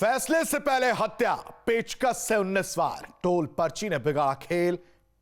फैसले से पहले हत्या, पेचकस से 19 वार, टोल पर्ची ने बिगाड़ा खेल,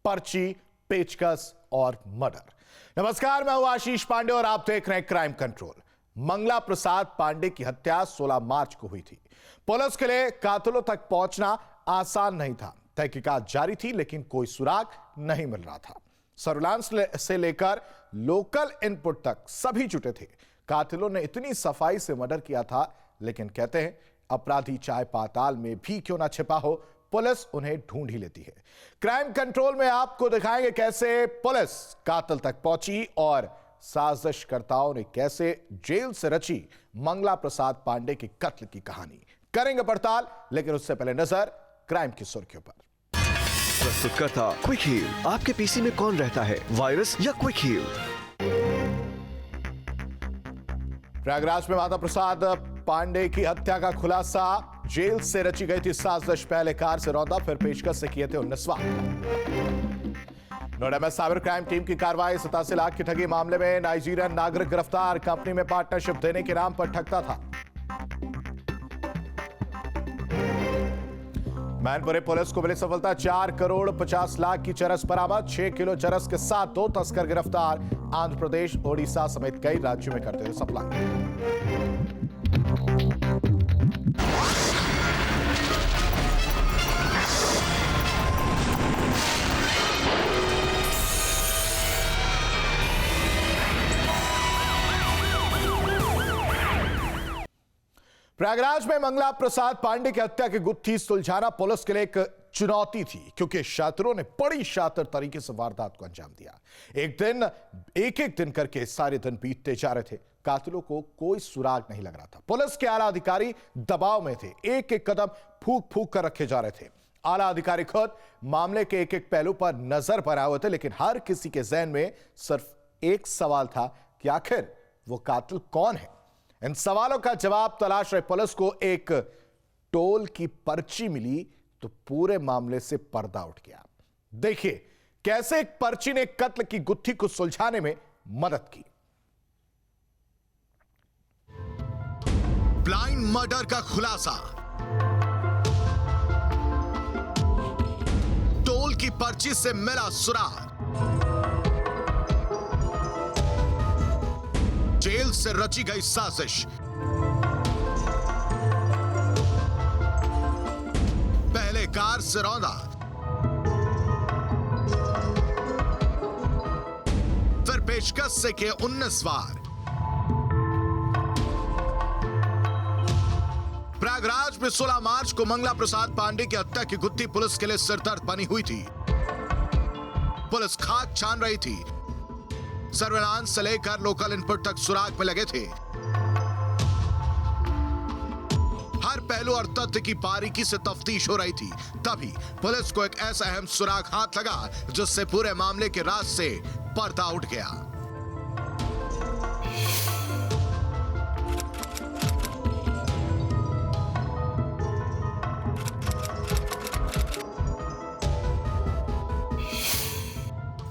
पर्ची, पेचकस और मर्डर। नमस्कार, मैं हूं आशीष पांडे और आप देख रहे हैं क्राइम कंट्रोल। मंगला प्रसाद पांडे की हत्या 16 मार्च को हुई थी। पुलिस के लिए कातिलों तक पहुंचना आसान नहीं था। तहकीकात जारी थी लेकिन कोई सुराग नहीं मिल रहा था। सर्विलांस से लेकर लोकल इनपुट तक सभी जुटे थे। कातिलों ने इतनी सफाई से मर्डर किया था, लेकिन कहते हैं अपराधी चाहे पाताल में भी क्यों ना छिपा हो, पुलिस उन्हें ढूंढ ही लेती है। क्राइम कंट्रोल में आपको दिखाएंगे कैसे पुलिस कातिल तक पहुंची और साजिशकर्ताओं ने कैसे जेल से रची मंगला प्रसाद पांडे के कत्ल की कहानी। करेंगे पड़ताल, लेकिन उससे पहले नजर क्राइम की सुर्खियों पर। प्रस्तुतकर्ता क्विक हील। आपके पीसी में कौन रहता है, वायरस या क्विक हील? प्रयागराज में माता प्रसाद पांडे की हत्या का खुलासा। जेल से रची गई थी साजिश। पहले कार से रौंदा, फिर पेशकश से किए थे 19 वार। नोएडा में साइबर क्राइम टीम की कार्रवाई। 87 लाख की ठगी मामले में नाइजीरियन नागरिक गिरफ्तार। कंपनी में पार्टनरशिप देने के नाम पर ठगता था। मैनपुरी पुलिस को मिली सफलता। 4 करोड़ 50 लाख की चरस बरामद। 6 किलो चरस के साथ 2 तस्कर गिरफ्तार। आंध्र प्रदेश, ओडिशा समेत कई राज्यों में करते थे सप्लाई। प्रयागराज में मंगला प्रसाद पांडे की हत्या की गुत्थी सुलझाना पुलिस के लिए एक चुनौती थी, क्योंकि शातिरों ने बड़ी शातिर तरीके से वारदात को अंजाम दिया। एक एक दिन करके सारे दिन बीतते जा रहे थे। कातिलों को कोई सुराग नहीं लग रहा था। पुलिस के आला अधिकारी दबाव में थे। एक एक कदम फूंक फूंक कर रखे जा रहे थे। आला अधिकारी खुद मामले के एक एक पहलू पर नजर बनाए हुए थे, लेकिन हर किसी के जहन में सिर्फ एक सवाल था कि आखिर वो कातिल कौन है। इन सवालों का जवाब तलाश रहे पुलिस को एक टोल की पर्ची मिली तो पूरे मामले से पर्दा उठ गया। देखिए कैसे एक पर्ची ने कत्ल की गुत्थी को सुलझाने में मदद की। ब्लाइंड मर्डर का खुलासा। टोल की पर्ची से मिला सुराग। जेल से रची गई साजिश। पहले कार से रौंदा, फिर पेशकश से किए 19 वार। प्रयागराज में 16 मार्च को मंगला प्रसाद पांडे की हत्या की गुत्थी पुलिस के लिए सिरदर्द बनी हुई थी। पुलिस खाक छान रही थी। सर्विलांस से लेकर लोकल इनपुट तक सुराग में लगे थे। हर पहलू और तथ्य की बारीकी से तफ्तीश हो रही थी। तभी पुलिस को एक ऐसा अहम सुराग हाथ लगा जिससे पूरे मामले के राज से पर्दा उठ गया।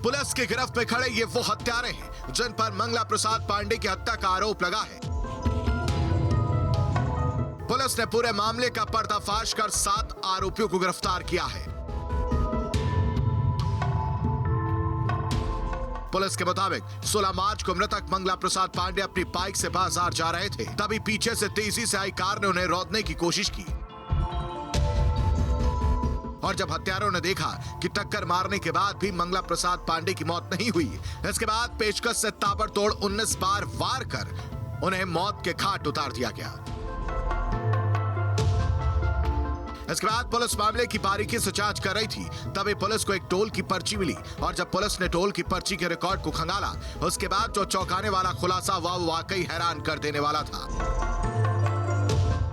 पुलिस की गिरफ्त में खड़े ये वो हत्यारे हैं जिन पर मंगला प्रसाद पांडे की हत्या का आरोप लगा है। पुलिस ने पूरे मामले का पर्दाफाश कर 7 आरोपियों को गिरफ्तार किया है। पुलिस के मुताबिक 16 मार्च को मृतक मंगला प्रसाद पांडे अपनी बाइक से बाजार जा रहे थे। तभी पीछे से तेजी से आई कार ने उन्हें रोकने की कोशिश की और जब हत्यारों ने देखा कि टक्कर मारने के बाद भी मंगला प्रसाद पांडे की मौत नहीं हुई, इसके बाद पेशकश से ताबड़तोड़ 19 बार वार कर उन्हें मौत के घाट उतार दिया गया। इसके बाद पुलिस मामले की बारीकी से जांच कर रही थी। तभी पुलिस को एक टोल की पर्ची मिली और जब पुलिस ने टोल की पर्ची के रिकॉर्ड को खंगाला, उसके बाद जो चौंकाने वाला खुलासा वह वाकई हैरान कर देने वाला था।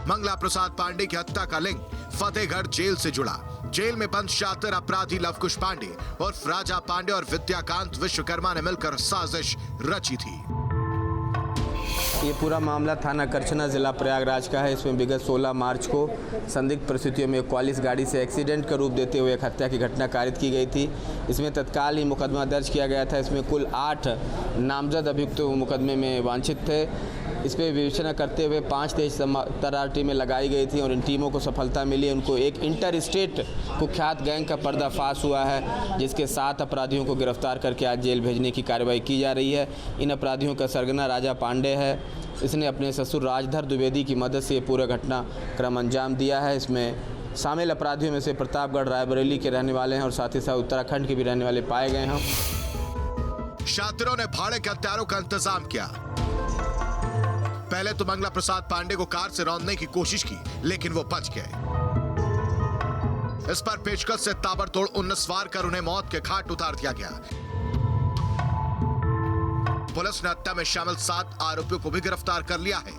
मंगला प्रसाद पांडे की हत्या का लिंक फतेहगढ़ जेल से जुड़ा। जेल में बंद शातिर अपराधी लवकुश पांडे और राजा पांडे और विद्याकांत विश्वकर्मा ने मिलकर साजिश रची थी। ये पूरा मामला थाना करछना जिला प्रयागराज का है। इसमें विगत 16 मार्च को संदिग्ध परिस्थितियों में क्वालिस गाड़ी से एक्सीडेंट का रूप देते हुए एक हत्या की घटना कारित की गई थी। इसमें तत्काल ही मुकदमा दर्ज किया गया था। इसमें कुल 8 नामजद अभियुक्त मुकदमे में वांछित थे। इस पर विवेचना करते हुए 5 तेज तर्रार टीमें लगाई गई थी और इन टीमों को सफलता मिली। उनको एक इंटर स्टेट कुख्यात गैंग का पर्दाफाश हुआ है, जिसके 7 अपराधियों को गिरफ्तार करके आज जेल भेजने की कार्रवाई की जा रही है। इन अपराधियों का सरगना राजा पांडे है। इसने अपने ससुर राजधर द्विवेदी की मदद से ये पूरा घटनाक्रम अंजाम दिया है। इसमें शामिल अपराधियों में से प्रतापगढ़ रायबरेली के रहने वाले हैं और साथ ही साथ उत्तराखंड के भी रहने वाले पाए गए हैं। शातिरों ने भाड़े के हथियारों का इंतजाम किया। पहले तो मंगला प्रसाद पांडे को कार से रौंदने की कोशिश की, लेकिन वो बच गए। इस पर पेचकस से ताबड़तोड़ 19 वार कर उन्हें मौत के घाट उतार दिया गया। पुलिस ने हत्या में शामिल 7 आरोपियों को भी गिरफ्तार कर लिया है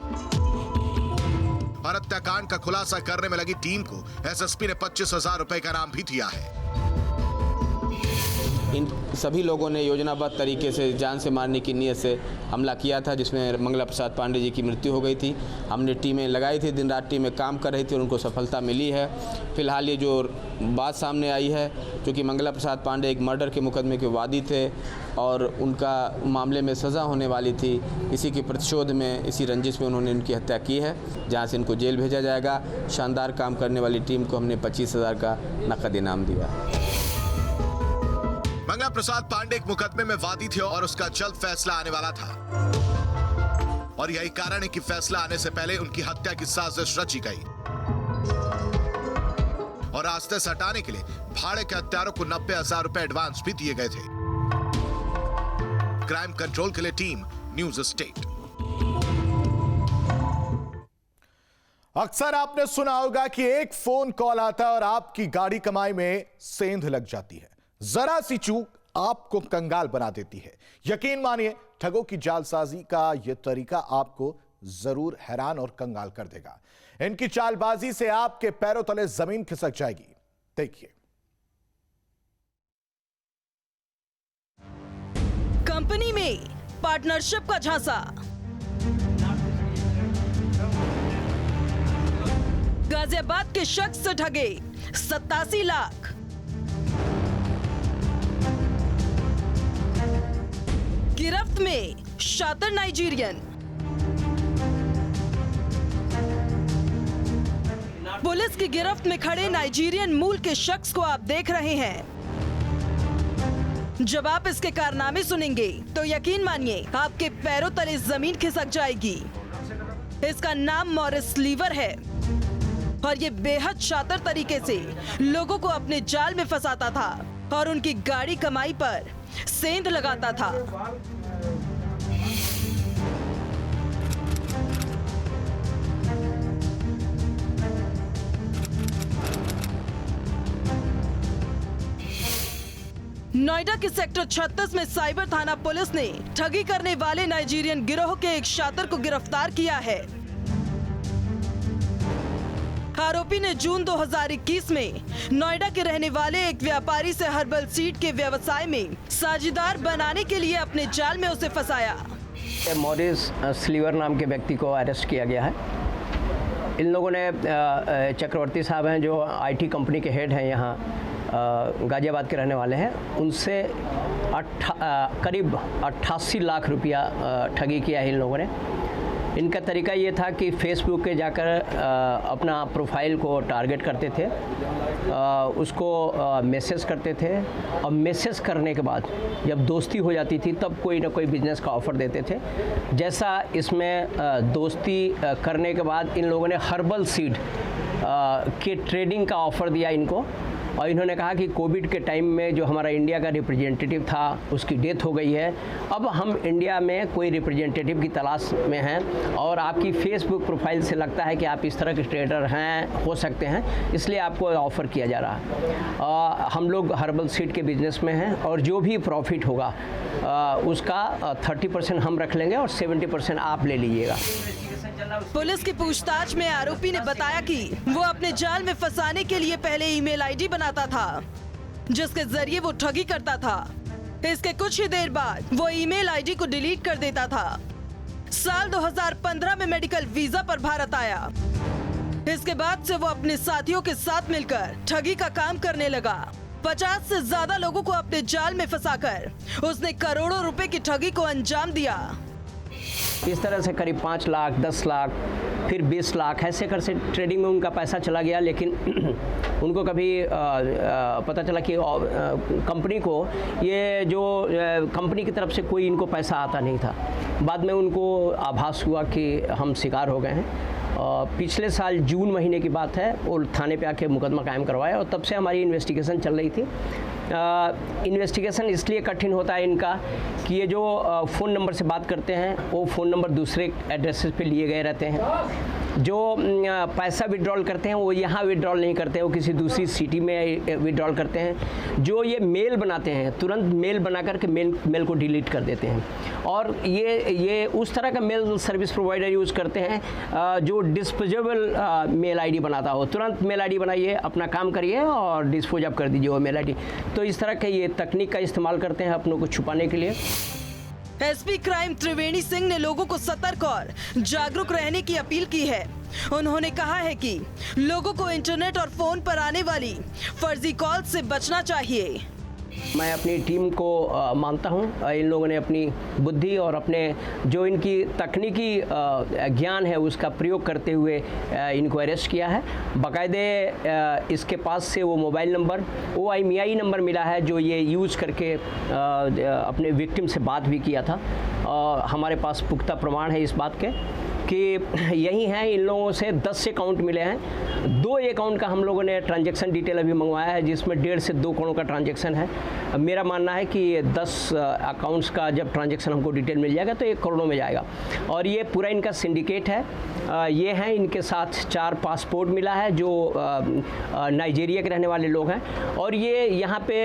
और हत्याकांड का खुलासा करने में लगी टीम को एसएसपी ने 25,000 रुपए का इनाम भी दिया है। इन सभी लोगों ने योजनाबद्ध तरीके से जान से मारने की नीयत से हमला किया था, जिसमें मंगला प्रसाद पांडे जी की मृत्यु हो गई थी। हमने टीमें लगाई थी, दिन रात टीमें काम कर रही थी और उनको सफलता मिली है। फिलहाल ये जो बात सामने आई है, क्योंकि मंगला प्रसाद पांडे एक मर्डर के मुकदमे के वादी थे और उनका मामले में सज़ा होने वाली थी, इसी के प्रतिशोध में, इसी रंजिश में उन्होंने इनकी हत्या की है, जहाँ से इनको जेल भेजा जाएगा। शानदार काम करने वाली टीम को हमने 25,000 का नकद इनाम दिया। मंगला प्रसाद पांडे एक मुकदमे में वादी थे और उसका जल्द फैसला आने वाला था और यही कारण है कि फैसला आने से पहले उनकी हत्या की साजिश रची गई और रास्ते से हटाने के लिए भाड़े के हत्यारों को 90,000 रुपए एडवांस भी दिए गए थे। क्राइम कंट्रोल के लिए टीम न्यूज स्टेट। अक्सर आपने सुना होगा कि एक फोन कॉल आता है और आपकी गाड़ी कमाई में सेंध लग जाती है। जरा सी चूक आपको कंगाल बना देती है। यकीन मानिए, ठगों की जालसाजी का यह तरीका आपको जरूर हैरान और कंगाल कर देगा। इनकी चालबाजी से आपके पैरों तले जमीन खिसक जाएगी। देखिए। कंपनी में पार्टनरशिप का झांसा, गाजियाबाद के शख्स से ठगे 87 लाख। गिरफ्त में शातिर नाइजीरियन। पुलिस की गिरफ्त में खड़े नाइजीरियन मूल के शख्स को आप देख रहे हैं। जब आप इसके कारनामे सुनेंगे तो यकीन मानिए आपके पैरों तले जमीन खिसक जाएगी। इसका नाम मॉरिस लीवर है और ये बेहद शातिर तरीके से लोगों को अपने जाल में फंसाता था और उनकी गाड़ी कमाई पर सेंध लगाता था। नोएडा के सेक्टर 36 में साइबर थाना पुलिस ने ठगी करने वाले नाइजीरियन गिरोह के एक शातिर को गिरफ्तार किया है। आरोपी ने जून 2021 में नोएडा के रहने वाले एक व्यापारी से हर्बल सीड के व्यवसाय में साझेदार बनाने के लिए अपने जाल में उसे फंसाया। मॉरिस स्लीवर नाम के व्यक्ति को अरेस्ट किया गया है। इन लोगों ने चक्रवर्ती साहब हैं जो आईटी कंपनी के हेड हैं, यहाँ गाजियाबाद के रहने वाले हैं, उनसे करीब 88 लाख रुपया ठगी किया है इन लोगों ने। इनका तरीका ये था कि फेसबुक पे जाकर अपना प्रोफाइल को टारगेट करते थे, उसको मैसेज करते थे और मैसेज करने के बाद जब दोस्ती हो जाती थी तब कोई ना कोई बिजनेस का ऑफ़र देते थे। जैसा इसमें दोस्ती करने के बाद इन लोगों ने हर्बल सीड के ट्रेडिंग का ऑफ़र दिया इनको और इन्होंने कहा कि कोविड के टाइम में जो हमारा इंडिया का रिप्रेजेंटेटिव था उसकी डेथ हो गई है, अब हम इंडिया में कोई रिप्रेजेंटेटिव की तलाश में हैं और आपकी फेसबुक प्रोफाइल से लगता है कि आप इस तरह के ट्रेडर हैं, हो सकते हैं, इसलिए आपको ऑफ़र किया जा रहा है। हम लोग हर्बल सीड के बिजनेस में हैं और जो भी प्रॉफिट होगा उसका 30% हम रख लेंगे और 70% आप ले लीजिएगा। पुलिस की पूछताछ में आरोपी ने बताया कि वो अपने जाल में फंसाने के लिए पहले ईमेल आईडी बनाता था जिसके जरिए वो ठगी करता था। इसके कुछ ही देर बाद वो ईमेल आईडी को डिलीट कर देता था। साल 2015 में मेडिकल वीजा पर भारत आया। इसके बाद से वो अपने साथियों के साथ मिलकर ठगी का काम करने लगा। 50 से ज्यादा लोगों को अपने जाल में फंसाकर उसने करोड़ों रुपए की ठगी को अंजाम दिया। इस तरह से करीब 5 लाख, 10 लाख, फिर 20 लाख ऐसे कर से ट्रेडिंग में उनका पैसा चला गया। लेकिन उनको कभी पता चला कि कंपनी को ये जो कंपनी की तरफ से कोई इनको पैसा आता नहीं था। बाद में उनको आभास हुआ कि हम शिकार हो गए हैं। पिछले साल जून महीने की बात है, वो थाने पे आके मुकदमा कायम करवाया और तब से हमारी इन्वेस्टिगेशन चल रही थी। इन्वेस्टिगेशन इसलिए कठिन होता है इनका कि ये जो फ़ोन नंबर से बात करते हैं वो फ़ोन नंबर दूसरे एड्रेसेस पे लिए गए रहते हैं। जो पैसा विड्रॉल करते हैं वो यहाँ विड्रॉल नहीं करते हैं, वो किसी दूसरी सिटी में विड्रॉल करते हैं। जो ये मेल बनाते हैं तुरंत मेल बना करके मेल को डिलीट कर देते हैं। और ये उस तरह का मेल सर्विस प्रोवाइडर यूज़ करते हैं जो डिस्पोजेबल मेल आईडी बनाता हो। तुरंत मेल आईडी बनाइए, अपना काम करिए और डिस्पोज अप कर दीजिए वो मेल आईडी। तो इस तरह के ये तकनीक का इस्तेमाल करते हैं अपनों को छुपाने के लिए। एसपी क्राइम त्रिवेणी सिंह ने लोगों को सतर्क और जागरूक रहने की अपील की है। उन्होंने कहा है कि लोगों को इंटरनेट और फोन पर आने वाली फर्जी कॉल से बचना चाहिए। मैं अपनी टीम को मानता हूं। इन लोगों ने अपनी बुद्धि और अपने जो इनकी तकनीकी ज्ञान है उसका प्रयोग करते हुए इनको अरेस्ट किया है। बाकायदे इसके पास से वो मोबाइल नंबर, OIMEI नंबर मिला है जो ये यूज़ करके अपने विक्टिम से बात भी किया था। हमारे पास पुख्ता प्रमाण है इस बात के कि यही हैं। इन लोगों से 10 अकाउंट मिले हैं। 2 अकाउंट का हम लोगों ने ट्रांजैक्शन डिटेल अभी मंगवाया है जिसमें 1.5 से 2 करोड़ का ट्रांजैक्शन है। मेरा मानना है कि 10 अकाउंट्स का जब ट्रांजैक्शन हमको डिटेल मिल जाएगा तो 1 करोड़ में जाएगा। और ये पूरा इनका सिंडिकेट है। ये हैं, इनके साथ 4 पासपोर्ट मिला है जो नाइजीरिया के रहने वाले लोग हैं। और ये यहाँ पे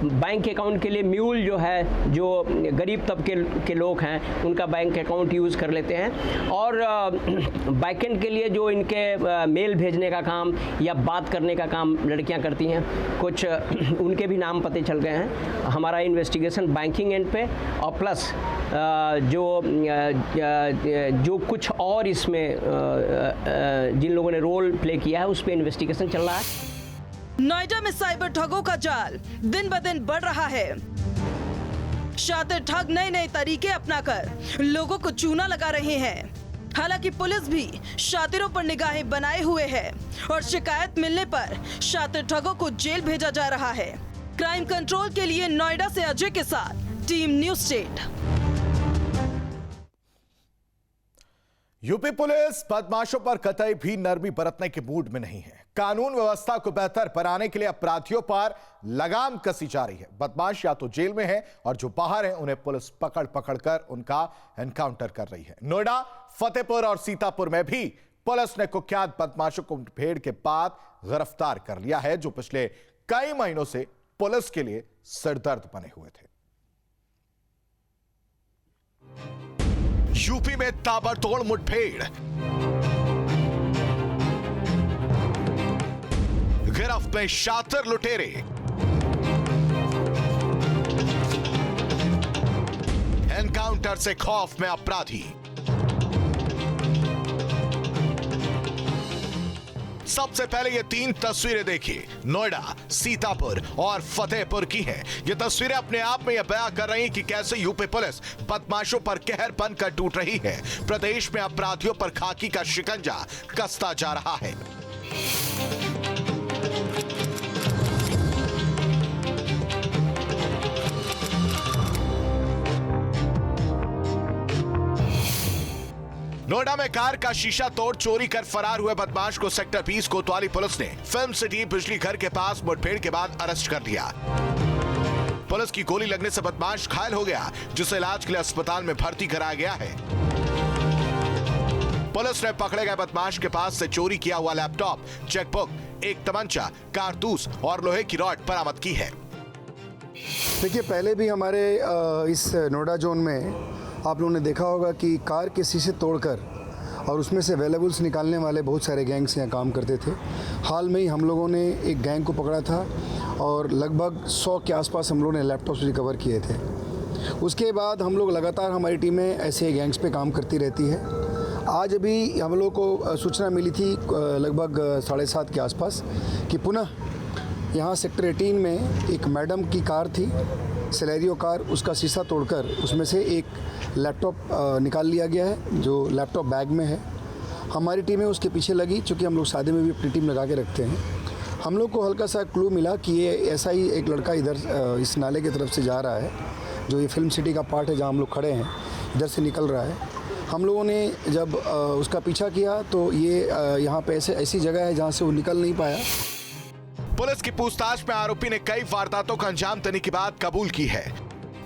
बैंक अकाउंट के लिए म्यूल जो है, जो गरीब तबके के लोग हैं उनका बैंक अकाउंट यूज़ कर लेते हैं। और बैकएंड के लिए जो इनके मेल भेजने का काम या बात करने का काम लड़कियां करती हैं, कुछ उनके भी नाम पते चल गए हैं। हमारा इन्वेस्टिगेशन बैंकिंग एंड पे और प्लस जो कुछ और इसमें जिन लोगों ने रोल प्ले किया है उस पर इन्वेस्टिगेशन चल रहा है। नोएडा में साइबर ठगों का जाल दिन ब दिन बढ़ रहा है। शातिर ठग नए तरीके अपनाकर लोगों को चूना लगा रहे हैं। हालांकि पुलिस भी शातिरों पर निगाहें बनाए हुए है और शिकायत मिलने पर शातिर ठगों को जेल भेजा जा रहा है। क्राइम कंट्रोल के लिए नोएडा से अजय के साथ team news state. UP police बदमाशों पर कतई भी नरमी बरतने के मूड में नहीं है। कानून व्यवस्था को बेहतर बनाने के लिए अपराधियों पर लगाम कसी जा रही है। बदमाश या तो जेल में है और जो बाहर हैं उन्हें पुलिस पकड़ कर उनका एनकाउंटर कर रही है। नोएडा, फतेहपुर और सीतापुर में भी पुलिस ने कुख्यात बदमाशों को मुठभेड़ के बाद गिरफ्तार कर लिया है जो पिछले कई महीनों से पुलिस के लिए सिरदर्द बने हुए थे। यूपी में ताबड़तोड़ मुठभेड़, गिरफ्त में शातिर लुटेरे, एनकाउंटर से खौफ में अपराधी। सबसे पहले ये 3 तस्वीरें देखिए। नोएडा, सीतापुर और फतेहपुर की हैं। ये तस्वीरें अपने आप में यह बयां कर रही हैं कि कैसे यूपी पुलिस बदमाशों पर कहर बनकर टूट रही है। प्रदेश में अपराधियों पर खाकी का शिकंजा कसता जा रहा है। नोएडा में कार का शीशा तोड़ चोरी कर फरार हुए बदमाश को सेक्टर 20 कोतवाली पुलिस ने फिल्म सिटी बिजली घर के पास मुठभेड़ के बाद अरेस्ट कर लिया। पुलिस की गोली लगने से बदमाश घायल हो गया जिसे इलाज के लिए अस्पताल में भर्ती कराया गया है। पुलिस ने पकड़े गए बदमाश के पास से चोरी किया हुआ लैपटॉप, चेकबुक, एक तमंचा, कारतूस और लोहे की रॉड बरामद की है। देखिए, पहले भी हमारे इस नोएडा जोन में आप लोगों ने देखा होगा कि कार के शीशे तोड़कर और उसमें से वैल्यूएबल्स निकालने वाले बहुत सारे गैंग्स यहाँ काम करते थे। हाल में ही हम लोगों ने एक गैंग को पकड़ा था और लगभग 100 के आसपास हम लोगों ने लैपटॉप्स रिकवर किए थे। उसके बाद हम लोग लगातार, हमारी टीमें ऐसे गैंग्स पे काम करती रहती है। आज अभी हम लोग को सूचना मिली थी लगभग 7:30 के आसपास कि पुनः यहाँ सेक्टर 18 में एक मैडम की कार थी, सेलेरियो कार, उसका शीशा तोड़कर उसमें से एक लैपटॉप निकाल लिया गया है, जो लैपटॉप बैग में है। हमारी टीमें उसके पीछे लगी, चूँकि हम लोग शादी में भी अपनी टीम लगा के रखते हैं। हम लोग को हल्का सा क्लू मिला कि ये ऐसा ही एक लड़का इधर इस नाले की तरफ से जा रहा है, जो ये फिल्म सिटी का पार्ट है जहाँ हम लोग खड़े हैं, इधर से निकल रहा है। हम लोगों ने जब उसका पीछा किया तो ये यहाँ पे ऐसी जगह है जहाँ से वो निकल नहीं पाया। पुलिस की पूछताछ में आरोपी ने कई वारदातों का अंजाम देने की बात कबूल की है।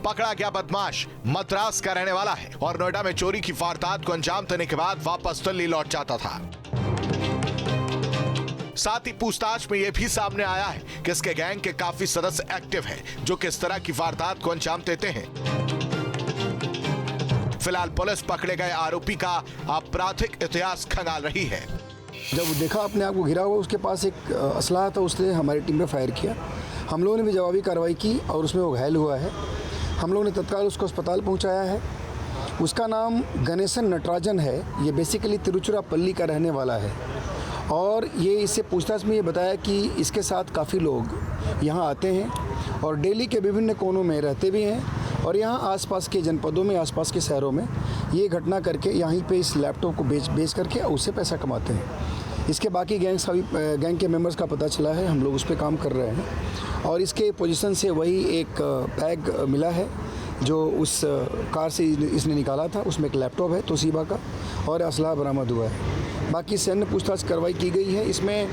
पकड़ा गया बदमाश मद्रास का रहने वाला है और नोएडा में चोरी की वारदात को अंजाम देने के बाद वापस दिल्ली लौट जाता था। साथ ही पूछताछ में यह भी सामने आया है कि इसके गैंग के काफी सदस्य एक्टिव हैं, जो किस तरह की वारदात को अंजाम देते हैं। फिलहाल पुलिस पकड़े गए आरोपी का आपराधिक इतिहास खंगाल रही है। जब वो देखा अपने आप को घिरा हुआ, उसके पास एक असला था, उसने हमारी टीम पे फायर किया। हम लोगों ने भी जवाबी कार्रवाई की और उसमें वो घायल हुआ है। हम लोगों ने तत्काल उसको अस्पताल पहुंचाया है। उसका नाम गणेशन नटराजन है। ये बेसिकली तिरुचिरापल्ली का रहने वाला है और ये इससे पूछताछ में ये बताया कि इसके साथ काफ़ी लोग यहाँ आते हैं और दिल्ली के विभिन्न कोनों में रहते भी हैं और यहाँ आसपास के जनपदों में, आसपास के शहरों में ये घटना करके यहीं पे इस लैपटॉप को बेच करके उससे पैसा कमाते हैं। इसके बाकी गैंग के मेंबर्स का पता चला है, हम लोग उस पर काम कर रहे हैं और इसके पोजीशन से वही एक बैग मिला है जो उस कार से इसने निकाला था। उसमें एक लैपटॉप है तोशिबा का और असला बरामद हुआ है। बाकी से अन्य पूछताछ कार्रवाई की गई है। इसमें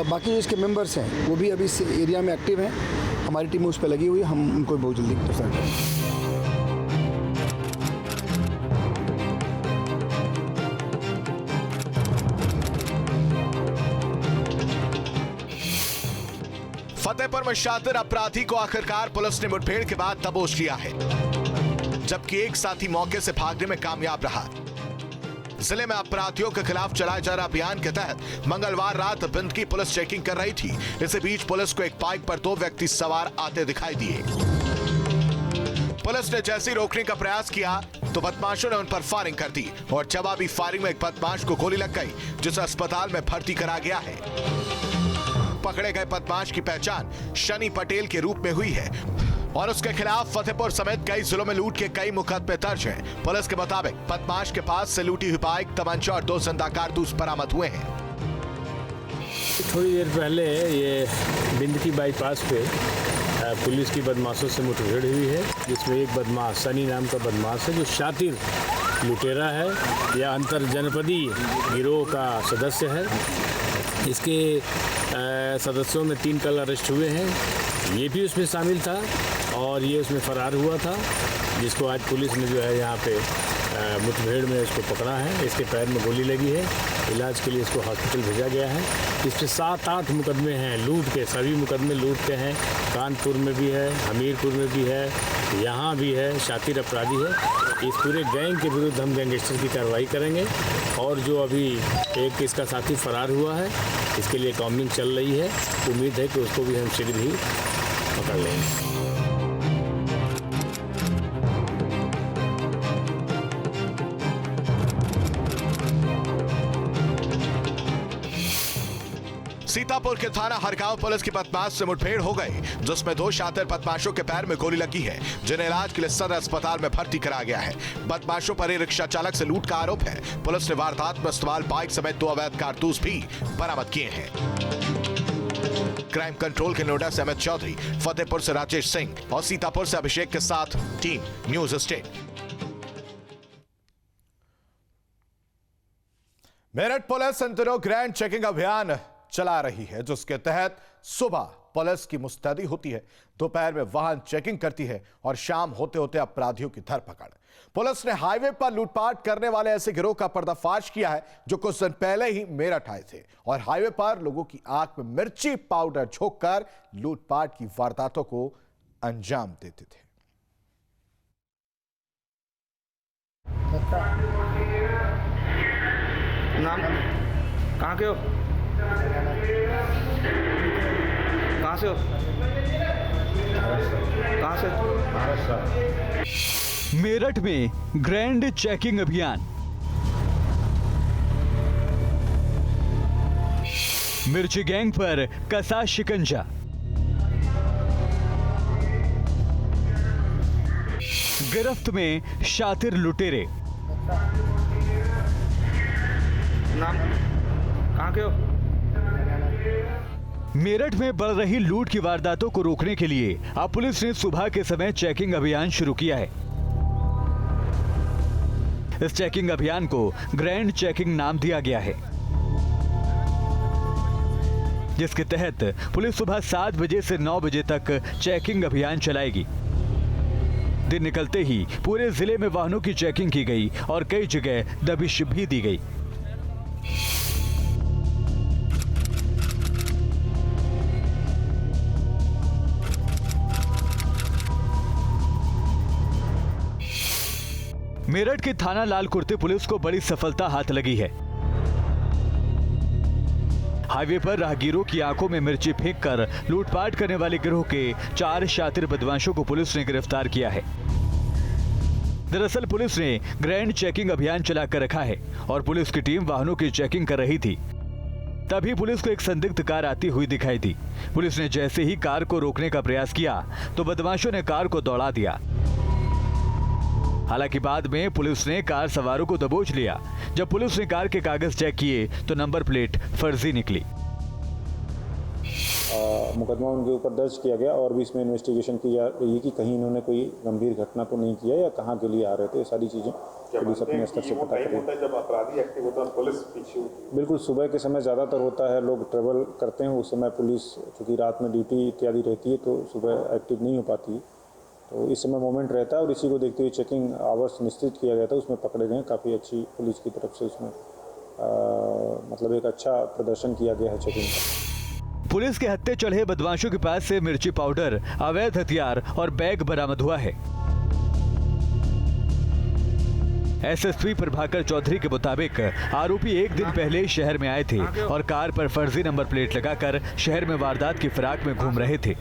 बाकी जो इसके मेंबर्स हैं वो भी अभी इस एरिया में एक्टिव हैं। हमारी टीम उस पर लगी हुई है, हम उनको बहुत जल्दी गिरफ्तार करेंगे। फतेहपुर में शातिर अपराधी को आखिरकार पुलिस ने मुठभेड़ के बाद दबोच लिया है, जबकि एक साथी मौके से भागने में कामयाब रहा। जिले में अपराधियों के खिलाफ चलाए जा रहे अभियान के तहत मंगलवार रात बिंदकी पुलिस चेकिंग कर रही थी। इसी बीच पुलिस को एक बाइक पर 2 व्यक्ति सवार आते दिखाई दिए। पुलिस ने जैसे ही रोकने का प्रयास किया तो बदमाशों ने उन पर फायरिंग कर दी और जवाबी फायरिंग में एक बदमाश को गोली लग गई, जिसे अस्पताल में भर्ती करा गया है। पकड़े गए बदमाश की पहचान शनि पटेल के रूप में हुई है और उसके खिलाफ फतेहपुर समेत कई जिलों में लूट के कई मुकदमे दर्ज हैं। पुलिस के मुताबिक बदमाश के पास से लूटी हुई बाइक, तमंचा और 2 जिंदा कारतूस बरामद हुए हैं। थोड़ी देर पहले ये बिंदकी बाईपास पे पुलिस की बदमाशों से मुठभेड़ हुई है, जिसमें एक बदमाश सनी नाम का बदमाश है, जो शातिर लुटेरा है या अंतर जनपदीय गिरोह का सदस्य है। इसके सदस्यों में 3 कल अरेस्ट हुए हैं। ये भी उसमें शामिल था और ये उसमें फरार हुआ था, जिसको आज पुलिस ने जो है यहाँ पे मुठभेड़ में इसको पकड़ा है। इसके पैर में गोली लगी है, इलाज के लिए इसको हॉस्पिटल भेजा गया है। इस पर 7-8 मुकदमे हैं लूट के, सभी मुकदमे लूट के हैं। कानपुर में भी है, हमीरपुर में भी है, यहाँ भी है, शातिर अपराधी है। इस पूरे गैंग के विरुद्ध हम गैंगस्टर की कार्रवाई करेंगे और जो अभी एक इसका साथी फरार हुआ है, इसके लिए काउंसलिंग चल रही है। उम्मीद है कि उसको भी हम शीघ्र ही पकड़ लेंगे। सीतापुर के थाना हरगांव पुलिस की बदमाश से मुठभेड़ हो गई, जिसमें 2 शातिर बदमाशों के पैर में गोली लगी है, जिन्हें इलाज के लिए सदर अस्पताल में भर्ती कराया गया है। बदमाशों पर रिक्शा चालक से लूट का आरोप है। पुलिस ने वारदात में इस्तेमाल बाइक समेत 2 अवैध कारतूस भी बरामद किए हैं। क्राइम कंट्रोल के नोएडा से अमित चौधरी, फतेहपुर से राजेश सिंह और सीतापुर से अभिषेक के साथ team news state. Meerut police इन दिनों ग्रैंड चेकिंग अभियान चला रही है, जिसके तहत सुबह पुलिस की मुस्तैदी होती है, दोपहर में वाहन चेकिंग करती है और शाम होते होते अपराधियों की धरपकड़। पुलिस ने हाईवे पर लूटपाट करने वाले ऐसे गिरोह का पर्दाफाश किया है, जो कुछ दिन पहले ही मेरठ आए थे और हाईवे पर लोगों की आंख में मिर्ची पाउडर झोंककर लूटपाट की वारदातों को अंजाम देते थे। नाम कहाँ के हो? कहाँ से हो? कहाँ से? मेरठ में ग्रैंड चेकिंग अभियान। मिर्ची गैंग पर कसा शिकंजा। गिरफ्त में शातिर लुटेरे। नाम कहाँ के हो? मेरठ में बढ़ रही लूट की वारदातों को रोकने के लिए अब पुलिस ने सुबह के समय चेकिंग अभियान शुरू किया है। इस चेकिंग अभियान को ग्रैंड चेकिंग नाम दिया गया है, जिसके तहत पुलिस सुबह 7 बजे से 9 बजे तक चेकिंग अभियान चलाएगी। दिन निकलते ही पूरे जिले में वाहनों की चेकिंग की गई और कई जगह दबिश भी दी गई। मेरठ के थाना लालकुर्ते पुलिस को बड़ी सफलता हाथ लगी है। हाईवे पर राहगीरों की आंखों में मिर्ची फेंककर लूटपाट करने वाले गिरोह के 4 शातिर बदमाशों को पुलिस ने गिरफ्तार किया है। दरअसल पुलिस ने ग्रैंड चेकिंग अभियान चलाकर रखा है और पुलिस की टीम वाहनों की चेकिंग कर रही थी। तभी पुलिस को एक संदिग्ध कार आती हुई दिखाई दी। पुलिस ने जैसे ही कार को रोकने का प्रयास किया तो बदमाशों ने कार को दौड़ा दिया। हालांकि बाद में पुलिस ने कार सवारों को दबोच लिया। जब पुलिस ने कार के कागज चेक किए तो नंबर प्लेट फर्जी निकली। मुकदमा उनके ऊपर दर्ज किया गया और भी इसमें इन्वेस्टिगेशन की जा रही है कि कहीं इन्होंने कोई गंभीर घटना तो नहीं किया या कहाँ के लिए आ रहे थे। ये सारी चीज़ें पुलिस अपने स्तर से पता करेगी। जब अपराधी एक्टिव होता है पुलिस पीछे बिल्कुल सुबह के समय ज़्यादातर होता है, लोग ट्रेवल करते हैं, उस समय पुलिस चूँकि रात में ड्यूटी इत्यादि रहती है तो सुबह एक्टिव नहीं हो पाती है, तो इस समय मोमेंट रहता है और इसी को देखते हुए चेकिंग आवर्स निश्चित किया गया था। उसमें पकड़े गए, काफ़ी अच्छी पुलिस की तरफ से उसमें मतलब एक अच्छा प्रदर्शन किया गया है चेकिंग का। पुलिस के हत्थे चढ़े बदमाशों के पास से मिर्ची पाउडर, अवैध हथियार और बैग बरामद हुआ है। एसएसपी प्रभाकर चौधरी के मुताबिक आरोपी एक दिन पहले शहर में आए थे और कार पर फर्जी नंबर प्लेट लगाकर शहर में वारदात की फिराक में घूम रहे थे।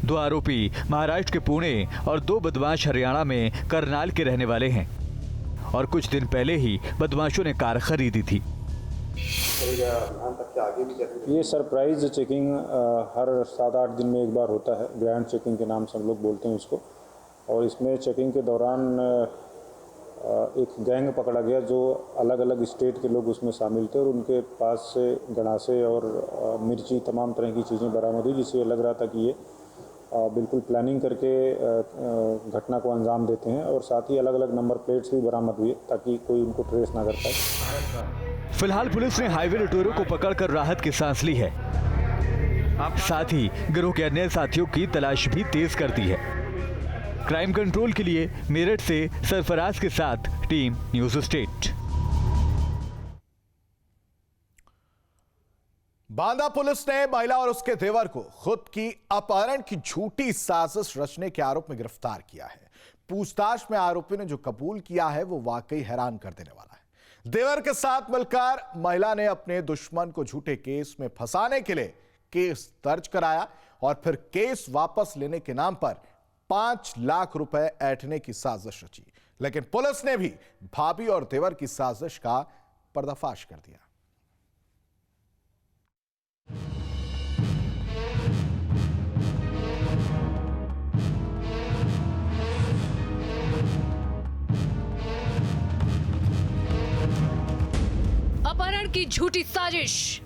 दो आरोपी महाराष्ट्र के पुणे और 2 बदमाश हरियाणा में करनाल के रहने वाले हैं और कुछ दिन पहले ही बदमाशों ने कार खरीदी थी। ये सरप्राइज चेकिंग हर 7-8 दिन में एक बार होता है, ग्रैंड चेकिंग के नाम से हम लोग बोलते हैं इसको। और इसमें चेकिंग के दौरान एक गैंग पकड़ा गया जो अलग अलग स्टेट के लोग उसमें शामिल थे और उनके पास से गणासे और मिर्ची तमाम तरह की चीज़ें बरामद हुई, जिससे लग रहा था कि ये बिल्कुल प्लानिंग करके घटना को अंजाम देते हैं। और साथ ही अलग अलग नंबर प्लेट्स भी बरामद हुए ताकि कोई उनको ट्रेस ना कर पाए। फिलहाल पुलिस ने हाईवे लुटेरों को पकड़कर राहत की सांस ली है। साथ ही गिरोह के अन्य साथियों की तलाश भी तेज कर दी है। क्राइम कंट्रोल के लिए मेरठ से सरफराज के साथ team news state. Banda police ने महिला और उसके देवर को खुद की अपहरण की झूठी साजिश रचने के आरोप में गिरफ्तार किया है। पूछताछ में आरोपी ने जो कबूल किया है वो वाकई हैरान कर देने वाला है। देवर के साथ मिलकर महिला ने अपने दुश्मन को झूठे केस में फंसाने के लिए केस दर्ज कराया और फिर केस वापस लेने के नाम पर 5 लाख रुपए ऐंठने की साजिश रची। लेकिन पुलिस ने भी भाभी और देवर की साजिश का पर्दाफाश कर दिया। अपहरण की झूठी साजिश।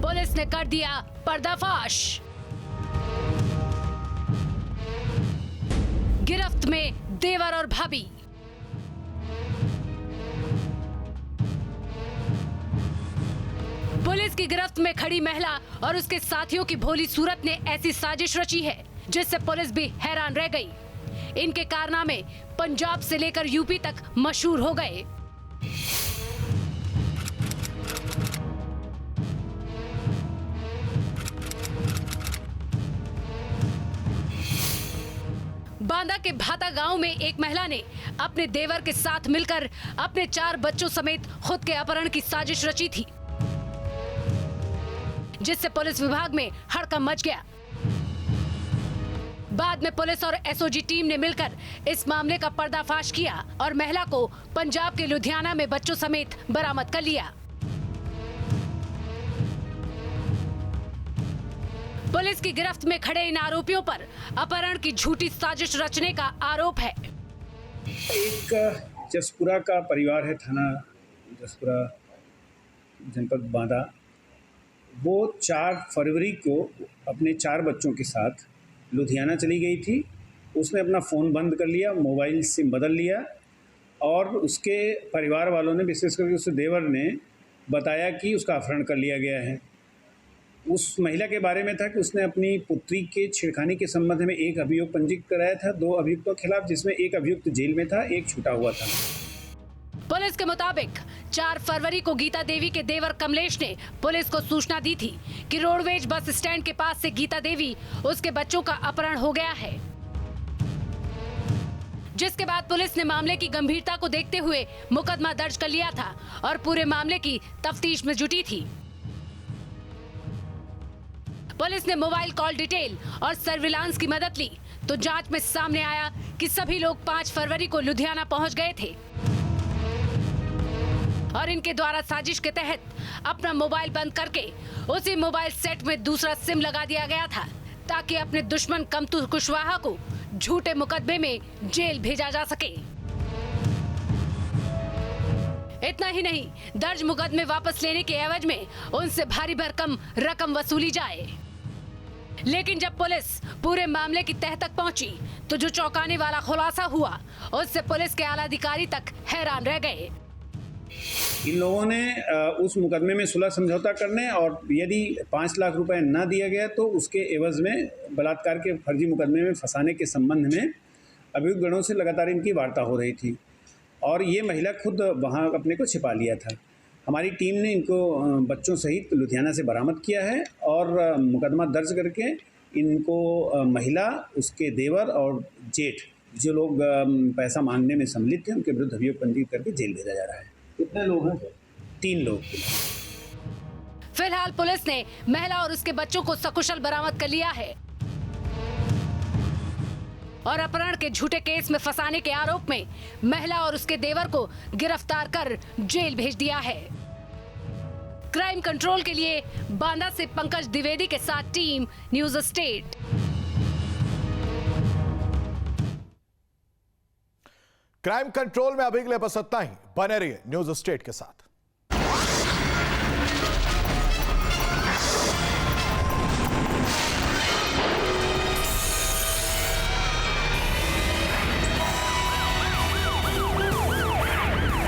पुलिस ने कर दिया पर्दाफाश। गिरफ्त में देवर और भाभी। पुलिस की गिरफ्त में खड़ी महिला और उसके साथियों की भोली सूरत ने ऐसी साजिश रची है जिससे पुलिस भी हैरान रह गई। इनके कारनामे पंजाब से लेकर यूपी तक मशहूर हो गए। बांदा के भाता गांव में एक महिला ने अपने देवर के साथ मिलकर अपने 4 बच्चों समेत खुद के अपहरण की साजिश रची थी, जिससे पुलिस विभाग में हड़कंप मच गया। बाद में पुलिस और एसओजी टीम ने मिलकर इस मामले का पर्दाफाश किया और महिला को पंजाब के लुधियाना में बच्चों समेत बरामद कर लिया। पुलिस की गिरफ्त में खड़े इन आरोपियों पर अपहरण की झूठी साजिश रचने का आरोप है। एक जसपुरा का परिवार है, थाना जसपुरा, जनपद बांदा। वो 4 फरवरी को अपने 4 बच्चों के साथ लुधियाना चली गई थी। उसने अपना फ़ोन बंद कर लिया, मोबाइल सिम बदल लिया और उसके परिवार वालों ने, विशेष करके उसके देवर ने बताया कि उसका अपहरण कर लिया गया है। उस महिला के बारे में था कि उसने अपनी पुत्री के छेड़खानी के संबंध में एक अभियोग पंजीकृत कराया था 2 अभियुक्तों के खिलाफ, जिसमें एक अभियुक्त जेल में था, एक छूटा हुआ था। पुलिस के मुताबिक 4 फरवरी को गीता देवी के देवर कमलेश ने पुलिस को सूचना दी थी कि रोडवेज बस स्टैंड के पास से गीता देवी उसके बच्चों का अपहरण हो गया है, जिसके बाद पुलिस ने मामले की गंभीरता को देखते हुए मुकदमा दर्ज कर लिया था और पूरे मामले की तफ्तीश में जुटी थी। पुलिस ने मोबाइल कॉल डिटेल और सर्विलांस की मदद ली तो जांच में सामने आया कि सभी लोग 5 फरवरी को लुधियाना पहुंच गए थे और इनके द्वारा साजिश के तहत अपना मोबाइल बंद करके उसी मोबाइल सेट में दूसरा सिम लगा दिया गया था ताकि अपने दुश्मन कमतू कुशवाहा को झूठे मुकदमे में जेल भेजा जा सके। इतना ही नहीं, दर्ज मुकदमे वापस लेने के एवज में उनसे भारी भरकम रकम वसूली जाए। लेकिन जब पुलिस पूरे मामले की तह तक पहुंची तो जो चौंकाने वाला खुलासा हुआ उससे पुलिस के आला अधिकारी तक हैरान रह गए। इन लोगों ने उस मुकदमे में सुलह समझौता करने और यदि 5 लाख रुपए न दिया गया तो उसके एवज में बलात्कार के फर्जी मुकदमे में फंसाने के संबंध में अभियुक्त गणों से लगातार इनकी वार्ता हो रही थी और ये महिला खुद वहां अपने को छिपा लिया था। हमारी टीम ने इनको बच्चों सहित लुधियाना से बरामद किया है और मुकदमा दर्ज करके इनको महिला, उसके देवर और जेठ, जो लोग पैसा मांगने में सम्मिलित थे, उनके विरुद्ध अभियोग पंजीकृत करके जेल भेजा जा रहा है। कितने लोग हैं? 3 लोग। फिलहाल पुलिस ने महिला और उसके बच्चों को सकुशल बरामद कर लिया है और अपहरण के झूठे केस में फंसाने के आरोप में महिला और उसके देवर को गिरफ्तार कर जेल भेज दिया है। क्राइम कंट्रोल के लिए बांदा से पंकज द्विवेदी के साथ team news state. Crime control में अभी के लिए बस इतना ही। बने रहिए न्यूज स्टेट के साथ।